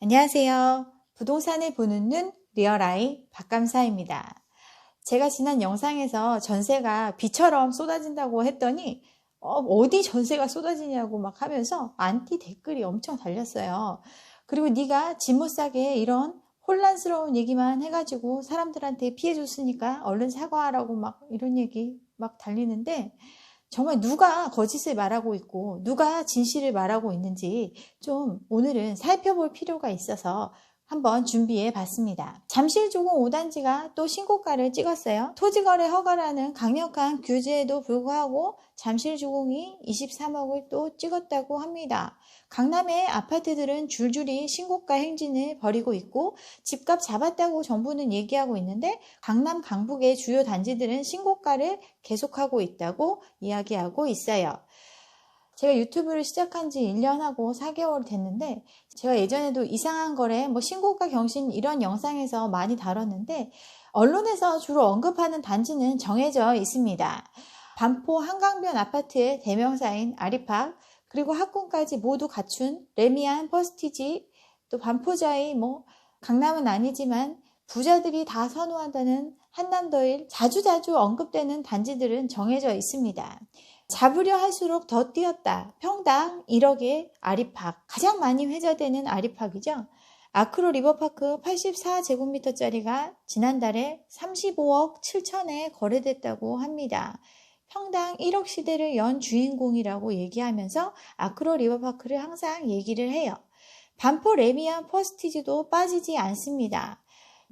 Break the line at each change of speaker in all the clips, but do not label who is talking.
안녕하세요. 부동산을 보는 눈 리얼아이 박감사입니다. 제가 지난 영상에서 전세가 비처럼 쏟아진다고 했더니 어디 전세가 쏟아지냐고 막 하면서 안티 댓글이 엄청 달렸어요. 그리고 네가 집 못 사게 이런 혼란스러운 얘기만 해가지고 사람들한테 피해 줬으니까 얼른 사과하라고 막 이런 얘기 막 달리는데, 정말 누가 거짓을 말하고 있고 누가 진실을 말하고 있는지 좀 오늘은 살펴볼 필요가 있어서 한번 준비해 봤습니다. 잠실조공 5단지가 또 신고가를 찍었어요. 토지거래 허가라는 강력한 규제에도 불구하고 잠실조공이 23억을 또 찍었다고 합니다. 강남의 아파트들은 줄줄이 신고가 행진을 벌이고 있고 집값 잡았다고 정부는 얘기하고 있는데, 강남 강북의 주요 단지들은 신고가를 계속하고 있다고 이야기하고 있어요. 제가 유튜브를 시작한 지 1년하고 4개월 됐는데, 제가 예전에도 이상한 거래, 신고가 경신 이런 영상에서 많이 다뤘는데, 언론에서 주로 언급하는 단지는 정해져 있습니다. 반포 한강변 아파트의 대명사인 아리팍, 그리고 학군까지 모두 갖춘 레미안 퍼스티지, 또 반포자이, 강남은 아니지만 부자들이 다 선호한다는 한남더일, 자주자주 언급되는 단지들은 정해져 있습니다. 잡으려 할수록 더 뛰었다. 평당 1억의 아리팍, 가장 많이 회자되는 아리팍이죠. 아크로 리버파크 84제곱미터짜리가 지난달에 35억 7천에 거래됐다고 합니다. 평당 1억 시대를 연 주인공이라고 얘기하면서 아크로 리버파크를 항상 얘기를 해요. 반포 레미안 퍼스티지도 빠지지 않습니다.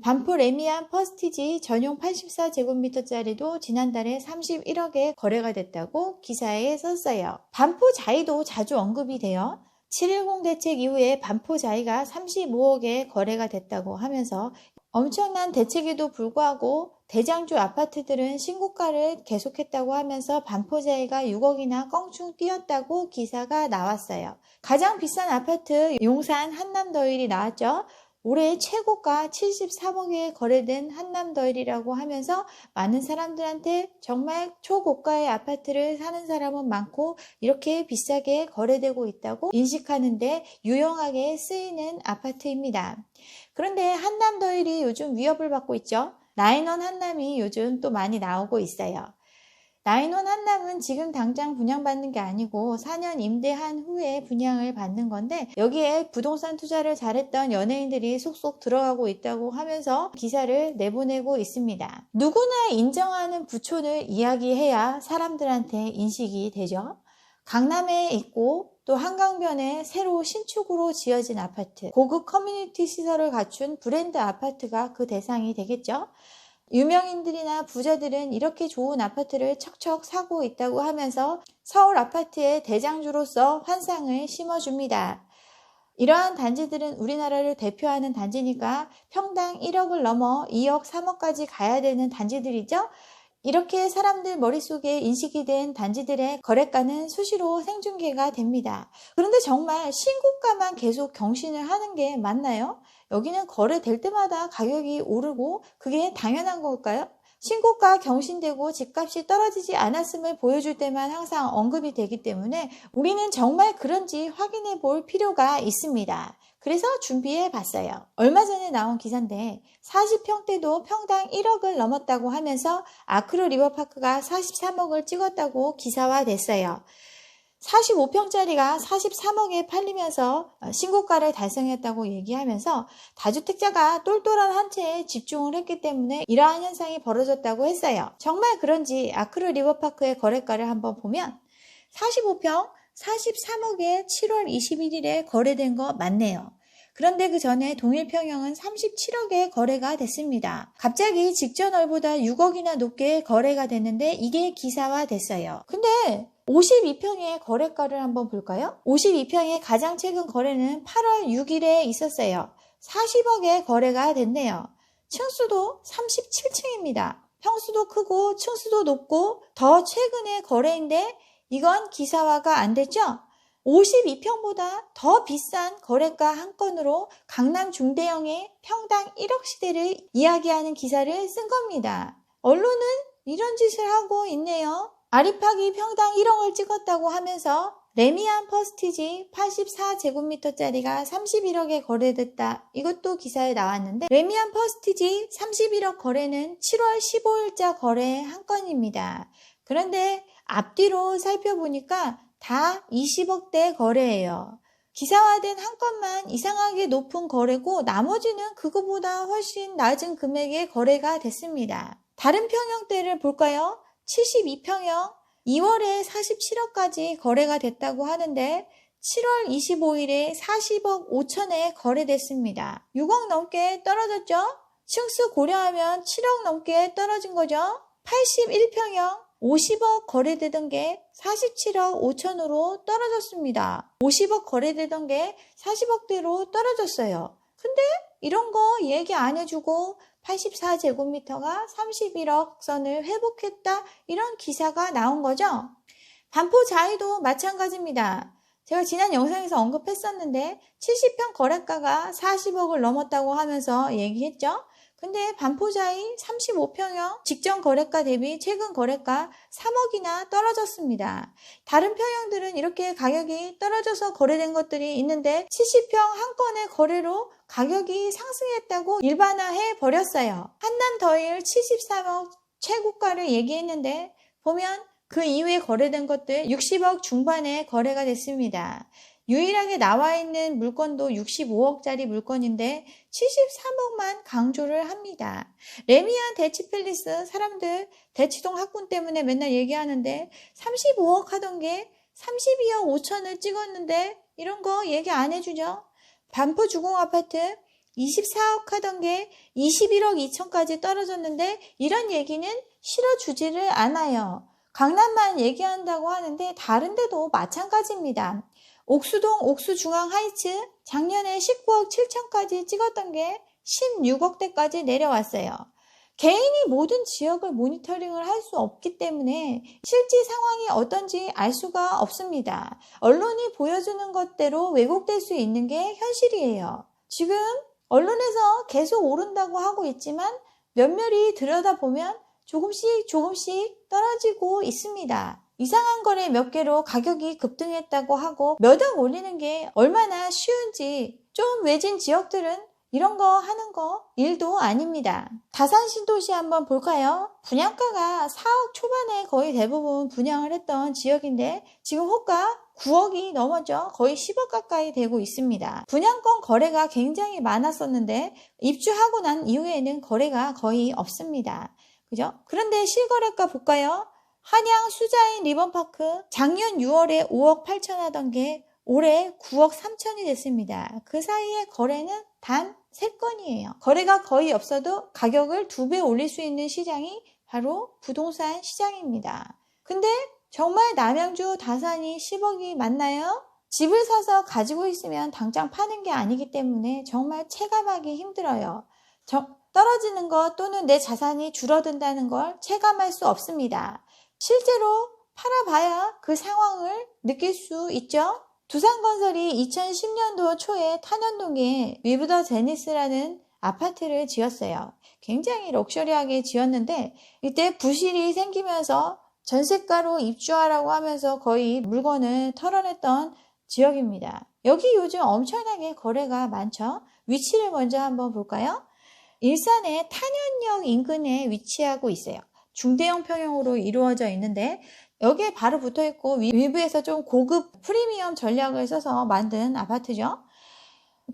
반포 레미안 퍼스티지 전용 84제곱미터짜리도 지난달에 31억에 거래가 됐다고 기사에 썼어요. 반포 자이도 자주 언급이 돼요. 7.10 대책 이후에 반포 자이가 35억에 거래가 됐다고 하면서, 엄청난 대책에도 불구하고 대장주 아파트들은 신고가를 계속했다고 하면서 반포 자이가 6억이나 껑충 뛰었다고 기사가 나왔어요. 가장 비싼 아파트 용산 한남더일이 나왔죠. 올해 최고가 73억에 거래된 한남더일이라고 하면서 많은 사람들한테 정말 초고가의 아파트를 사는 사람은 많고 이렇게 비싸게 거래되고 있다고 인식하는데 유용하게 쓰이는 아파트입니다. 그런데 한남더일이 요즘 위협을 받고 있죠. 나인원 한남이 요즘 또 많이 나오고 있어요. 나인원 한남은 지금 당장 분양받는 게 아니고 4년 임대한 후에 분양을 받는 건데, 여기에 부동산 투자를 잘했던 연예인들이 속속 들어가고 있다고 하면서 기사를 내보내고 있습니다. 누구나 인정하는 부촌을 이야기해야 사람들한테 인식이 되죠. 강남에 있고 또 한강변에 새로 신축으로 지어진 아파트, 고급 커뮤니티 시설을 갖춘 브랜드 아파트가 그 대상이 되겠죠. 유명인들이나 부자들은 이렇게 좋은 아파트를 척척 사고 있다고 하면서 서울 아파트의 대장주로서 환상을 심어줍니다. 이러한 단지들은 우리나라를 대표하는 단지니까 평당 1억을 넘어 2억, 3억까지 가야 되는 단지들이죠. 이렇게 사람들 머릿속에 인식이 된 단지들의 거래가는 수시로 생중계가 됩니다. 그런데 정말 신고가만 계속 경신을 하는 게 맞나요? 여기는 거래될 때마다 가격이 오르고 그게 당연한 걸까요? 신고가 경신되고 집값이 떨어지지 않았음을 보여줄 때만 항상 언급이 되기 때문에 우리는 정말 그런지 확인해 볼 필요가 있습니다. 그래서 준비해 봤어요. 얼마 전에 나온 기사인데 40평대도 평당 1억을 넘었다고 하면서 아크로 리버파크가 43억을 찍었다고 기사화됐어요. 45평짜리가 43억에 팔리면서 신고가를 달성했다고 얘기하면서 다주택자가 똘똘한 한 채에 집중을 했기 때문에 이러한 현상이 벌어졌다고 했어요. 정말 그런지 아크로 리버파크의 거래가를 한번 보면 45평 43억에 7월 21일에 거래된 거 맞네요. 그런데 그 전에 동일평형은 37억에 거래가 됐습니다. 갑자기 직전월보다 6억이나 높게 거래가 됐는데 이게 기사화됐어요. 근데 52평의 거래가를 한번 볼까요? 52평의 가장 최근 거래는 8월 6일에 있었어요. 40억에 거래가 됐네요. 층수도 37층입니다. 평수도 크고 층수도 높고 더 최근의 거래인데 이건 기사화가 안 됐죠? 52평보다 더 비싼 거래가 한 건으로 강남 중대형의 평당 1억 시대를 이야기하는 기사를 쓴 겁니다. 언론은 이런 짓을 하고 있네요. 아리팍이 평당 1억을 찍었다고 하면서 레미안 퍼스티지 84제곱미터짜리가 31억에 거래됐다. 이것도 기사에 나왔는데 레미안 퍼스티지 31억 거래는 7월 15일자 거래 한 건입니다. 그런데 앞뒤로 살펴보니까 다 20억대 거래예요. 기사화된 한 건만 이상하게 높은 거래고 나머지는 그거보다 훨씬 낮은 금액의 거래가 됐습니다. 다른 평형대를 볼까요? 72평형 2월에 47억까지 거래가 됐다고 하는데 7월 25일에 40억 5천에 거래됐습니다. 6억 넘게 떨어졌죠? 층수 고려하면 7억 넘게 떨어진 거죠? 81평형 50억 거래되던 게 47억 5천으로 떨어졌습니다. 50억 거래되던 게 40억대로 떨어졌어요. 근데 이런 거 얘기 안 해주고 84제곱미터가 31억 선을 회복했다 이런 기사가 나온 거죠. 반포자이도 마찬가지입니다. 제가 지난 영상에서 언급했었는데 70평 거래가가 40억을 넘었다고 하면서 얘기했죠. 근데 반포자이 35평형 직전 거래가 대비 최근 거래가 3억이나 떨어졌습니다. 다른 평형들은 이렇게 가격이 떨어져서 거래된 것들이 있는데 70평 한 건의 거래로 가격이 상승했다고 일반화해 버렸어요. 한남더일 73억 최고가를 얘기했는데 보면 그 이후에 거래된 것들 60억 중반에 거래가 됐습니다. 유일하게 나와 있는 물건도 65억짜리 물건인데 73억만 강조를 합니다. 레미안 대치팰리스 사람들 대치동 학군 때문에 맨날 얘기하는데 35억 하던 게 32억 5천을 찍었는데 이런 거 얘기 안 해주죠. 반포 주공아파트 24억 하던 게 21억 2천까지 떨어졌는데 이런 얘기는 실어주지를 않아요. 강남만 얘기한다고 하는데 다른 데도 마찬가지입니다. 옥수동 옥수중앙하이츠 작년에 19억 7천까지 찍었던 게 16억대까지 내려왔어요. 개인이 모든 지역을 모니터링을 할 수 없기 때문에 실제 상황이 어떤지 알 수가 없습니다. 언론이 보여주는 것대로 왜곡될 수 있는 게 현실이에요. 지금 언론에서 계속 오른다고 하고 있지만 면밀히 들여다보면 조금씩 떨어지고 있습니다. 이상한 거래 몇 개로 가격이 급등했다고 하고 몇 억 올리는 게 얼마나 쉬운지 좀 외진 지역들은 이런 거 하는 거 일도 아닙니다. 다산 신도시 한번 볼까요? 분양가가 4억 초반에 거의 대부분 분양을 했던 지역인데 지금 호가 9억이 넘었죠. 거의 10억 가까이 되고 있습니다. 분양권 거래가 굉장히 많았었는데 입주하고 난 이후에는 거래가 거의 없습니다. 그죠? 그런데 실거래가 볼까요? 한양 수자인 리본파크 작년 6월에 5억 8천 하던 게 올해 9억 3천이 됐습니다. 그 사이에 거래는 단 3건이에요. 거래가 거의 없어도 가격을 2배 올릴 수 있는 시장이 바로 부동산 시장입니다. 근데 정말 남양주 다산이 10억이 맞나요? 집을 사서 가지고 있으면 당장 파는 게 아니기 때문에 정말 체감하기 힘들어요. 떨어지는 것 또는 내 자산이 줄어든다는 걸 체감할 수 없습니다. 실제로 팔아봐야 그 상황을 느낄 수 있죠. 두산건설이 2010년도 초에 탄현동에 위브더 제니스라는 아파트를 지었어요. 굉장히 럭셔리하게 지었는데 이때 부실이 생기면서 전세가로 입주하라고 하면서 거의 물건을 털어냈던 지역입니다. 여기 요즘 엄청나게 거래가 많죠. 위치를 먼저 한번 볼까요? 일산의 탄현역 인근에 위치하고 있어요. 중대형 평형으로 이루어져 있는데 여기에 바로 붙어 있고 위브에서 좀 고급 프리미엄 전략을 써서 만든 아파트죠.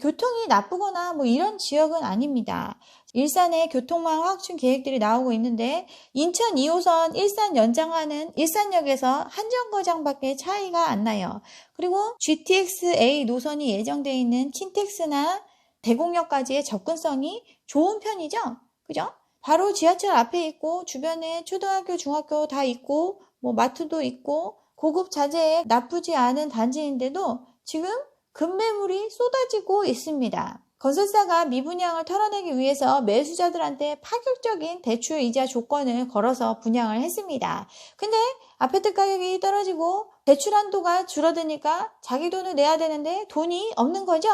교통이 나쁘거나 뭐 이런 지역은 아닙니다. 일산의 교통망 확충 계획들이 나오고 있는데 인천 2호선 일산 연장하는 일산역에서 한 정거장밖에 차이가 안 나요. 그리고 GTX-A 노선이 예정되어 있는 킨텍스나 대곡역까지의 접근성이 좋은 편이죠. 그죠? 바로 지하철 앞에 있고 주변에 초등학교, 중학교 다 있고 뭐 마트도 있고 고급 자재에 나쁘지 않은 단지인데도 지금 급매물이 쏟아지고 있습니다. 건설사가 미분양을 털어내기 위해서 매수자들한테 파격적인 대출 이자 조건을 걸어서 분양을 했습니다. 근데 아파트 가격이 떨어지고 대출 한도가 줄어드니까 자기 돈을 내야 되는데 돈이 없는 거죠.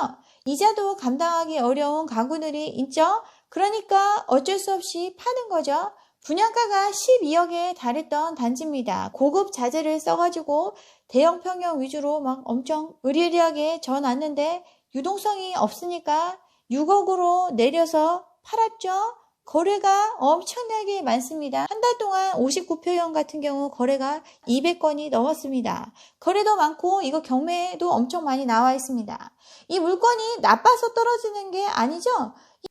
이자도 감당하기 어려운 가구들이 있죠. 그러니까 어쩔 수 없이 파는 거죠. 분양가가 12억에 달했던 단지입니다. 고급 자재를 써가지고 대형 평형 위주로 막 엄청 으리으리하게 져놨는데 유동성이 없으니까 6억으로 내려서 팔았죠. 거래가 엄청나게 많습니다. 한 달 동안 59표형 같은 경우 거래가 200건이 넘었습니다. 거래도 많고 이거 경매도 엄청 많이 나와 있습니다. 이 물건이 나빠서 떨어지는 게 아니죠.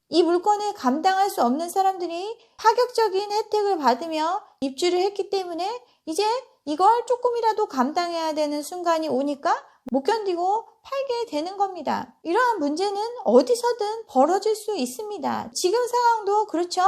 이 물건을 감당할 수 없는 사람들이 파격적인 혜택을 받으며 입주를 했기 때문에 이제 이걸 조금이라도 감당해야 되는 순간이 오니까 못 견디고 팔게 되는 겁니다. 이러한 문제는 어디서든 벌어질 수 있습니다. 지금 상황도 그렇죠?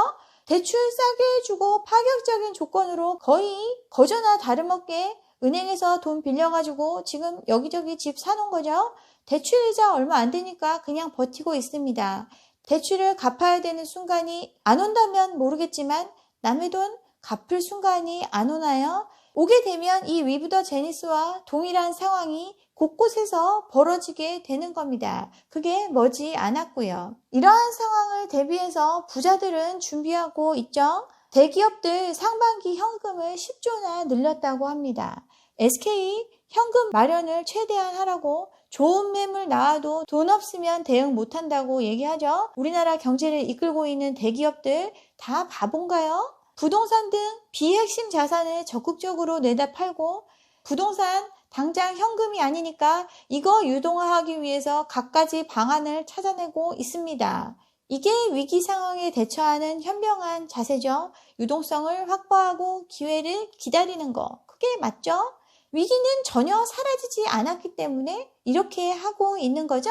대출 싸게 해주고 파격적인 조건으로 거의 거저나 다름없게 은행에서 돈 빌려가지고 지금 여기저기 집 사놓은 거죠. 대출이자 얼마 안 되니까 그냥 버티고 있습니다. 대출을 갚아야 되는 순간이 안 온다면 모르겠지만 남의 돈 갚을 순간이 안 오나요? 오게 되면 이 위브 더 제니스와 동일한 상황이 곳곳에서 벌어지게 되는 겁니다. 그게 머지 않았고요. 이러한 상황을 대비해서 부자들은 준비하고 있죠. 대기업들 상반기 현금을 10조나 늘렸다고 합니다. SK 현금 마련을 최대한 하라고 좋은 매물 나와도 돈 없으면 대응 못한다고 얘기하죠. 우리나라 경제를 이끌고 있는 대기업들 다 바본가요? 부동산 등 비핵심 자산을 적극적으로 내다 팔고 부동산 당장 현금이 아니니까 이거 유동화하기 위해서 갖가지 방안을 찾아내고 있습니다. 이게 위기 상황에 대처하는 현명한 자세죠. 유동성을 확보하고 기회를 기다리는 거. 그게 맞죠? 위기는 전혀 사라지지 않았기 때문에 이렇게 하고 있는 거죠.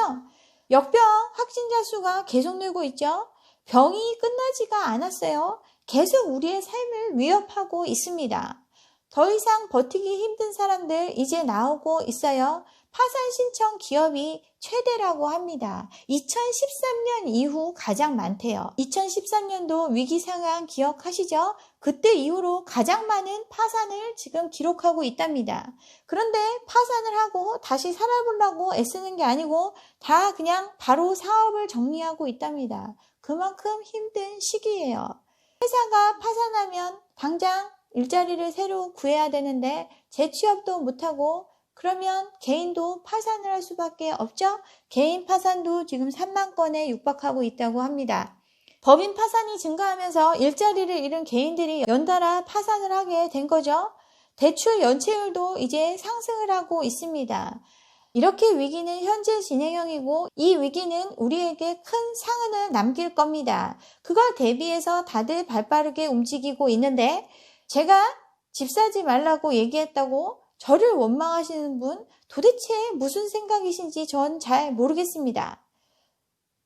역병 확진자 수가 계속 늘고 있죠. 병이 끝나지가 않았어요. 계속 우리의 삶을 위협하고 있습니다. 더 이상 버티기 힘든 사람들 이제 나오고 있어요. 파산 신청 기업이 최대라고 합니다. 2013년 이후 가장 많대요. 2013년도 위기 상황 기억하시죠? 그때 이후로 가장 많은 파산을 지금 기록하고 있답니다. 그런데 파산을 하고 다시 살아보려고 애쓰는 게 아니고 다 그냥 바로 사업을 정리하고 있답니다. 그만큼 힘든 시기예요. 회사가 파산하면 당장 일자리를 새로 구해야 되는데 재취업도 못하고 그러면 개인도 파산을 할 수밖에 없죠. 개인 파산도 지금 3만 건에 육박하고 있다고 합니다. 법인 파산이 증가하면서 일자리를 잃은 개인들이 연달아 파산을 하게 된 거죠. 대출 연체율도 이제 상승을 하고 있습니다. 이렇게 위기는 현재 진행형이고 이 위기는 우리에게 큰 상흔을 남길 겁니다. 그걸 대비해서 다들 발빠르게 움직이고 있는데 제가 집 사지 말라고 얘기했다고 저를 원망하시는 분 도대체 무슨 생각이신지 전 잘 모르겠습니다.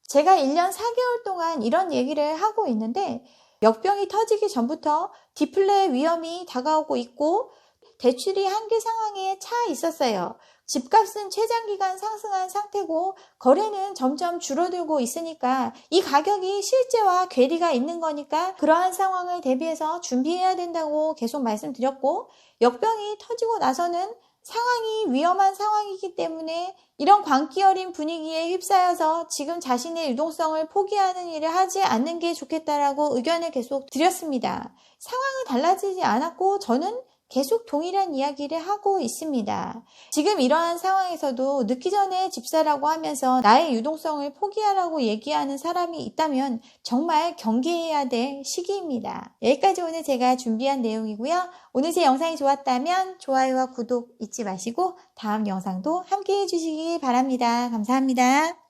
제가 1년 4개월 동안 이런 얘기를 하고 있는데 역병이 터지기 전부터 디플레 위험이 다가오고 있고 대출이 한계 상황에 차 있었어요. 집값은 최장기간 상승한 상태고 거래는 점점 줄어들고 있으니까 이 가격이 실제와 괴리가 있는 거니까 그러한 상황을 대비해서 준비해야 된다고 계속 말씀드렸고 역병이 터지고 나서는 상황이 위험한 상황이기 때문에 이런 광기 어린 분위기에 휩싸여서 지금 자신의 유동성을 포기하는 일을 하지 않는 게 좋겠다라고 의견을 계속 드렸습니다. 상황은 달라지지 않았고 저는 계속 동일한 이야기를 하고 있습니다. 지금 이러한 상황에서도 늦기 전에 집 사라고 하면서 나의 유동성을 포기하라고 얘기하는 사람이 있다면 정말 경계해야 될 시기입니다. 여기까지 오늘 제가 준비한 내용이고요. 오늘 제 영상이 좋았다면 좋아요와 구독 잊지 마시고 다음 영상도 함께 해주시기 바랍니다. 감사합니다.